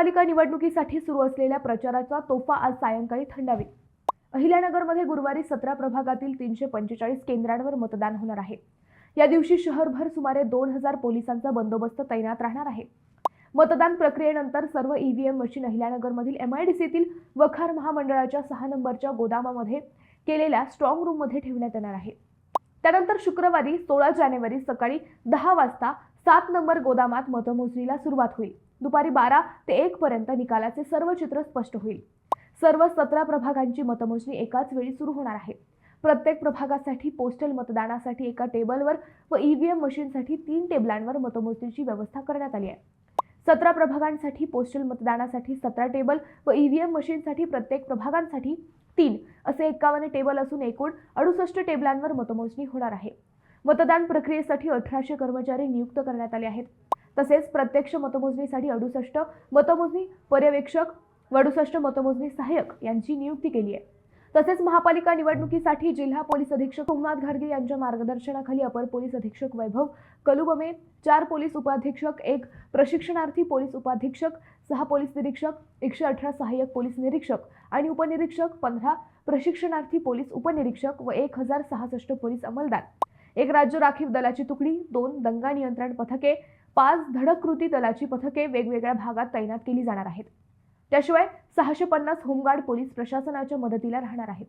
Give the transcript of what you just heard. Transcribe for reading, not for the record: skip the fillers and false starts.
महापालिका निवडणुकीसाठी सुरू असलेल्या प्रचाराचा तोफा आज सायंकाळी थंडावेल। अहिल्यानगरमध्ये गुरुवारी 17 प्रभागातील 345 केंद्रांवर मतदान होणार आहे। या दिवशी शहरभर सुमारे 2000 पोलिसांचा बंदोबस्त तैनात राहणार आहे। मतदान प्रक्रियेनंतर सर्व ईव्हीएम मशीन अहिल्यानगरमधील एमआयडीसीतील वखार महामंडळाच्या 6 नंबरच्या गोदामामध्ये केलेल्या स्ट्रॉंग रूममध्ये ठेवण्यात येणार आहे। त्यानंतर शुक्रवारी 16 जानेवारी सकाळी 10 वाजता 7 नंबर गोदामात मतमोजणीला सुरुवात होईल। दुपारी 12 ते 1 पर्यंत निकालाचे सर्व चित्र स्पष्ट होईल। सर्व 17 प्रभागांची मतमोजणी एकाच वेळी सुरू होणार आहे। प्रत्येक प्रभागासाठी पोस्टल मतदानासाठी एका टेबलवर व ईव्हीएम मशीनसाठी 3 टेबलांवर मतमोजणीची व्यवस्था करण्यात आली आहे। 17 प्रभागांसाठी पोस्टल मतदानासाठी 17 टेबल व ईव्हीएम मशीनसाठी प्रत्येक प्रभागांसाठी 3 असे 51 टेबल असून एकूण 68 टेबलांवर मतमोजणी होणार आहे। मतदान प्रक्रियेसाठी 1800 कर्मचारी नियुक्त करण्यात आले आहेत। तसेच प्रत्यक्ष मतमोजणीसाठी 68 मतमोजणी पर्यवेक्षक व 68 मतमोजणी सहाय्यक यांची नियुक्ती केली आहे। तसेच महापालिका निवडणुकीसाठी जिल्हा पोलीस अधीक्षक सोमनाथ घाडगे यांच्या मार्गदर्शनाखाली अपर पोलीस अधीक्षक वैभव कलुबमे, 4 पोलीस उपाधीक्षक, 1 प्रशिक्षणार्थी पोलीस उपाधीक्षक, 6 पोलीस निरीक्षक, 118 सहाय्यक पोलीस निरीक्षक आणि उपनिरीक्षक, 15 प्रशिक्षणार्थी पोलीस उपनिरीक्षक व 1066 पोलीस अंमलदार, 1 राज्य राखीव दलाची तुकडी, 2 दंगा नियंत्रण पथके, 5 धडक कृती दलाची पथके वेगवेगळ्या भागात तैनात केली जाणार आहेत। त्याशिवाय 650 होमगार्ड पोलीस प्रशासनाच्या मदतीला राहणार आहेत।